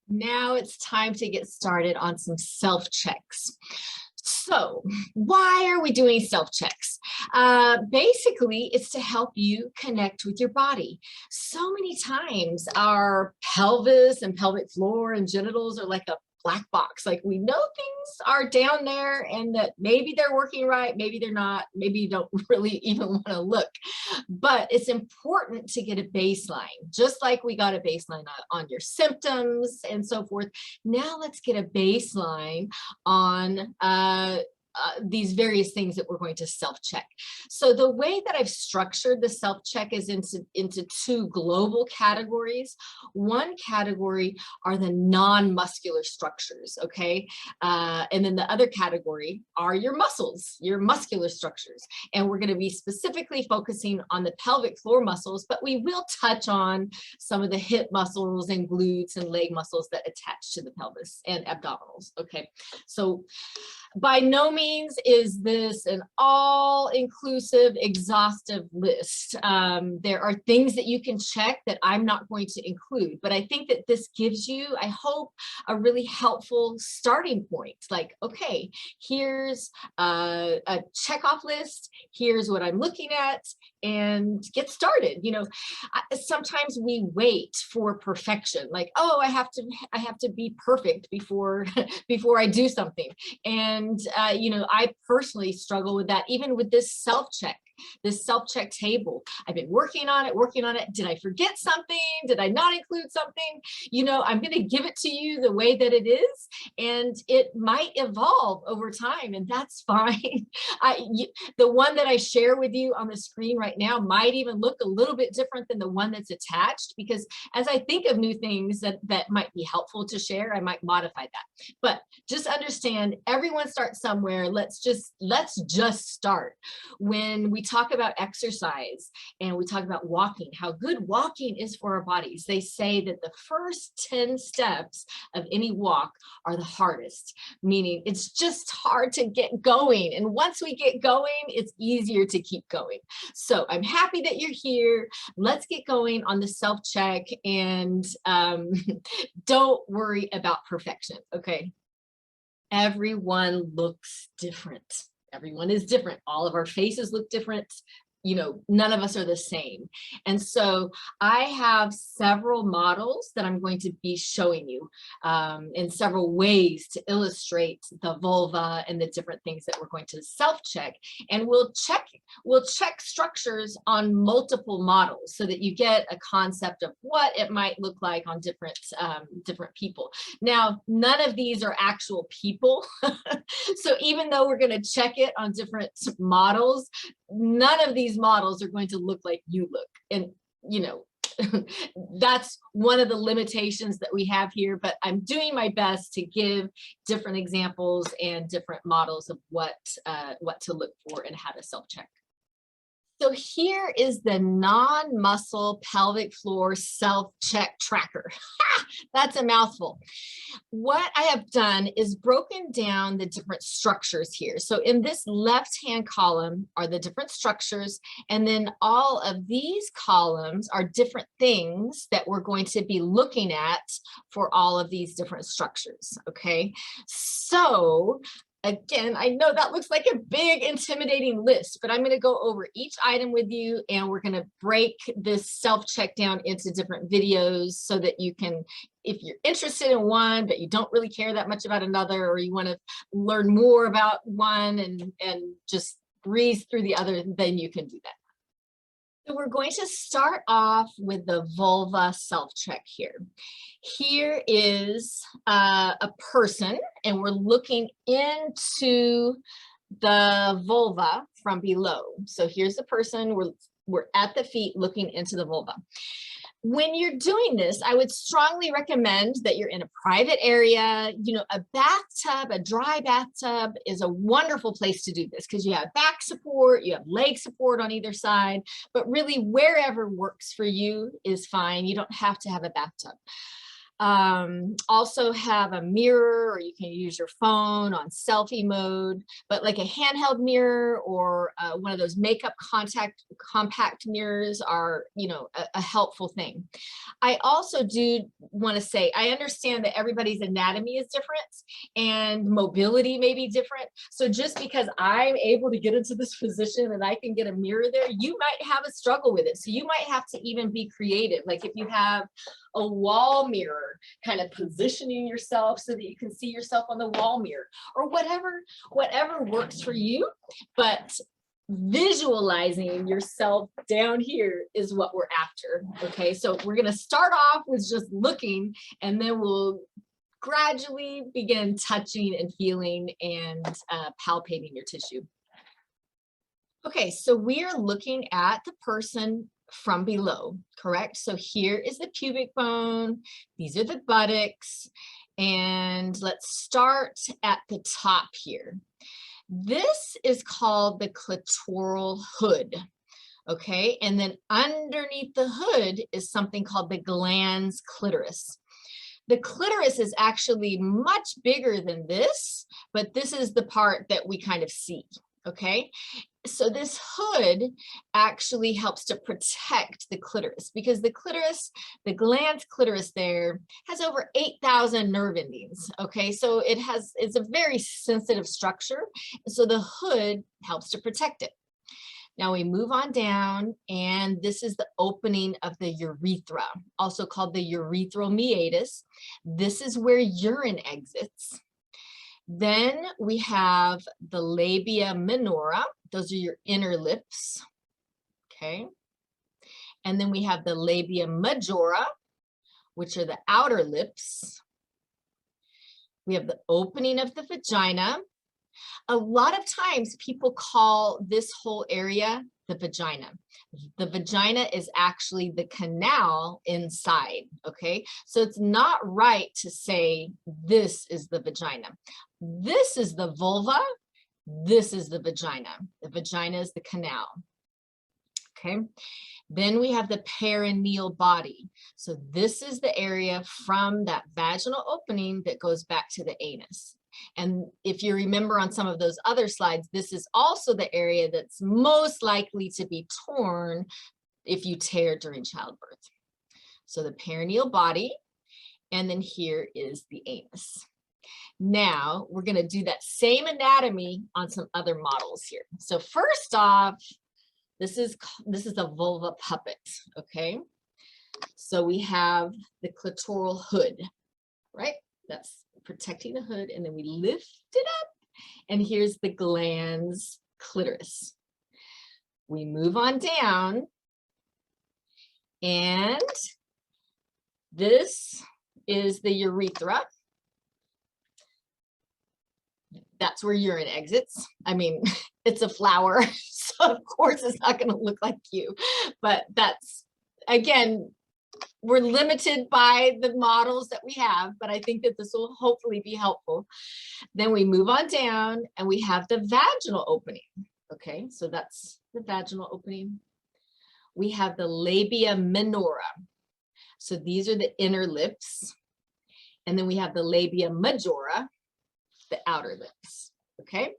Now it's time to get started on some self-checks. So why are we doing self-checks? Basically, it's to help you connect with your body. So many times our pelvis and pelvic floor and genitals are like a black box. Like we know things are down there and that maybe they're working right, maybe they're not, maybe you don't really even want to look. But it's important to get a baseline, just like we got a baseline on your symptoms and so forth. Now let's get a baseline on these various things that we're going to self-check. So the way that I've structured the self-check is into two global categories. One category are the non-muscular structures, okay? And then the other category are your muscles, your muscular structures. And we're gonna be specifically focusing on the pelvic floor muscles, but we will touch on some of the hip muscles and glutes and leg muscles that attach to the pelvis and abdominals, okay? So by no means is this an all-inclusive, exhaustive list. There are things that you can check that I'm not going to include, but I think that this gives you, I hope, a really helpful starting point. Like, okay, here's a checkoff list, here's what I'm looking at, and get started. You know, sometimes we wait for perfection, like, oh, I have to be perfect before before I do something. And you know, I personally struggle with that, even with this self-check. This self-check table. I've been working on it. Did I forget something? Did I not include something? You know, I'm going to give it to you the way that it is, and it might evolve over time, and that's fine. The one that I share with you on the screen right now might even look a little bit different than the one that's attached, because as I think of new things that might be helpful to share, I might modify that. But just understand, everyone starts somewhere. Let's just start. When we talk about exercise and we talk about walking, how good walking is for our bodies, they say that the first 10 steps of any walk are the hardest, meaning it's just hard to get going. And once we get going, it's easier to keep going. So I'm happy that you're here. Let's get going on the self-check, and don't worry about perfection, okay? Everyone looks different. Everyone is different. All of our faces look different. You know, none of us are the same. And so I have several models that I'm going to be showing you in several ways to illustrate the vulva and the different things that we're going to self-check. And we'll check structures on multiple models so that you get a concept of what it might look like on different people. Now, none of these are actual people. So even though we're going to check it on different models, none of these models are going to look like you look. And, you know, that's one of the limitations that we have here, but I'm doing my best to give different examples and different models of what to look for and how to self-check. So here is the non-muscle pelvic floor self-check tracker. That's a mouthful. What I have done is broken down the different structures here. So in this left-hand column are the different structures, and then all of these columns are different things that we're going to be looking at for all of these different structures, okay? So again, I know that looks like a big, intimidating list, but I'm going to go over each item with you, and we're going to break this self-check down into different videos so that you can, if you're interested in one, but you don't really care that much about another, or you want to learn more about one and just breeze through the other, then you can do that. So we're going to start off with the vulva self-check here. Here is a person, and we're looking into the vulva from below. So here's the person, we're at the feet looking into the vulva. When you're doing this, I would strongly recommend that you're in a private area. You know, a bathtub, a dry bathtub is a wonderful place to do this because you have back support, you have leg support on either side, but really wherever works for you is fine. You don't have to have a bathtub. Also have a mirror, or you can use your phone on selfie mode, but like a handheld mirror or one of those makeup compact mirrors are, you know, a helpful thing. I also do want to say, I understand that everybody's anatomy is different and mobility may be different. So just because I'm able to get into this position and I can get a mirror there, you might have a struggle with it. So you might have to even be creative. Like if you have a wall mirror, kind of positioning yourself so that you can see yourself on the wall mirror, or whatever works for you. But visualizing yourself down here is what we're after. Okay, so we're going to start off with just looking, and then we'll gradually begin touching and feeling and palpating your tissue. Okay, so we are looking at the person from below, correct? So here is the pubic bone, these are the buttocks, and let's start at the top here. This is called the clitoral hood, okay? And then underneath the hood is something called the glans clitoris. The clitoris is actually much bigger than this, but this is the part that we kind of see, okay? So this hood actually helps to protect the clitoris, because the clitoris, the glans clitoris there, has over 8,000 nerve endings, okay? So it's a very sensitive structure. So the hood helps to protect it. Now we move on down, and this is the opening of the urethra, also called the urethral meatus. This is where urine exits. Then we have the labia minora. Those are your inner lips, okay? And then we have the labia majora, which are the outer lips. We have the opening of the vagina. A lot of times people call this whole area the vagina. The vagina is actually the canal inside, okay? So it's not right to say this is the vagina. This is the vulva, this is the vagina. The vagina is the canal, okay? Then we have the perineal body. So this is the area from that vaginal opening that goes back to the anus. And if you remember on some of those other slides, this is also the area that's most likely to be torn if you tear during childbirth. So the perineal body, and then here is the anus. Now we're going to do that same anatomy on some other models here. So first off, this is a vulva puppet, okay? So we have the clitoral hood, right? That's protecting the hood, and then we lift it up, and here's the glans clitoris. We move on down, and this is the urethra. That's where urine exits. I mean, it's a flower, so of course it's not going to look like you, but that's, again, we're limited by the models that we have, but I think that this will hopefully be helpful. Then we move on down, and we have the vaginal opening. Okay, so that's the vaginal opening. We have the labia minora. So these are the inner lips. And then we have the labia majora, the outer lips. Okay,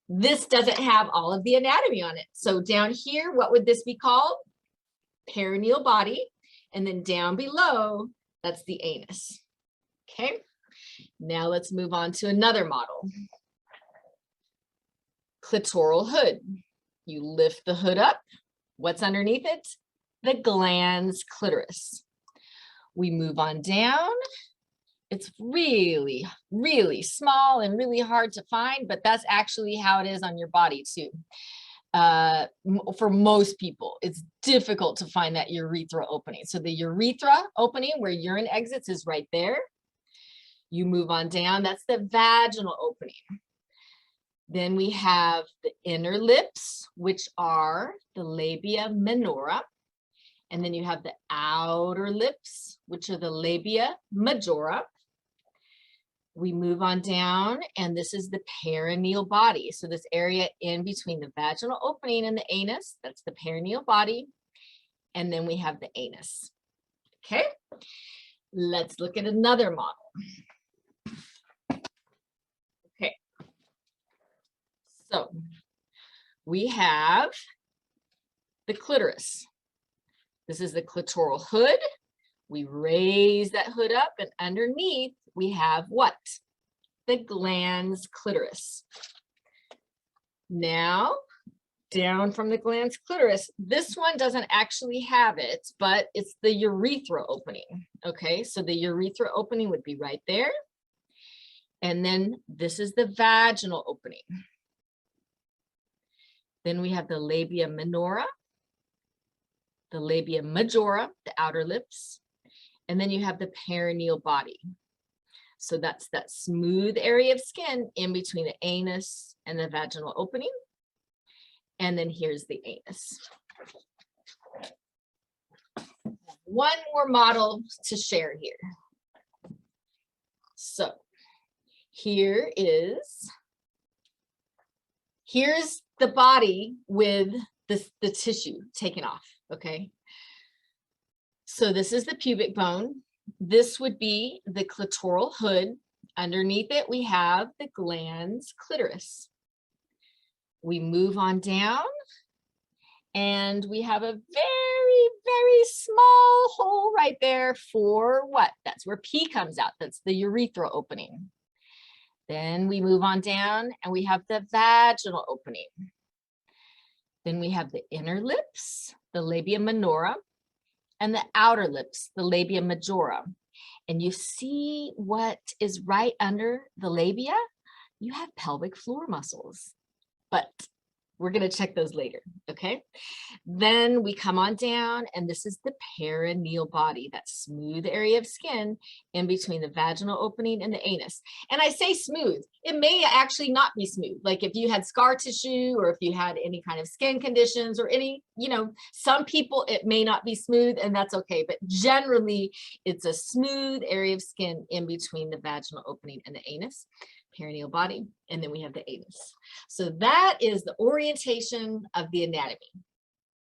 this doesn't have all of the anatomy on it. So down here, what would this be called? Perineal body. And then down below, that's the anus. Okay, now let's move on to another model. Clitoral hood. You lift the hood up. What's underneath it? The glans clitoris. We move on down. It's really, really small and really hard to find, but that's actually how it is on your body too. For most people, it's difficult to find that urethra opening. So the urethra opening where urine exits is right there. You move on down, that's the vaginal opening. Then we have the inner lips, which are the labia minora. And then you have the outer lips, which are the labia majora. We move on down, and this is the perineal body. So this area in between the vaginal opening and the anus, that's the perineal body. And then we have the anus. Okay. Let's look at another model. Okay. So we have the clitoris. This is the clitoral hood. We raise that hood up, and underneath we have what? The glans clitoris. Now, down from the glans clitoris, this one doesn't actually have it, but it's the urethra opening. Okay, so the urethra opening would be right there. And then this is the vaginal opening. Then we have the labia minora, the labia majora, the outer lips, and then you have the perineal body. So that's that smooth area of skin in between the anus and the vaginal opening. And then here's the anus. One more model to share here. So here's the body with the tissue taken off, okay? So this is the pubic bone. This would be the clitoral hood. Underneath it, we have the glans clitoris. We move on down, and we have a very, very small hole right there for what? That's where pee comes out. That's the urethra opening. Then we move on down, and we have the vaginal opening. Then we have the inner lips, the labia minora, and the outer lips, the labia majora. And you see what is right under the labia? You have pelvic floor muscles, but we're going to check those later, okay? Then we come on down, and this is the perineal body, that smooth area of skin in between the vaginal opening and the anus. And I say smooth, it may actually not be smooth. Like if you had scar tissue, or if you had any kind of skin conditions, or any, some people, it may not be smooth, and that's okay. But generally, it's a smooth area of skin in between the vaginal opening and the anus. Perineal body, and then we have the anus. So that is the orientation of the anatomy.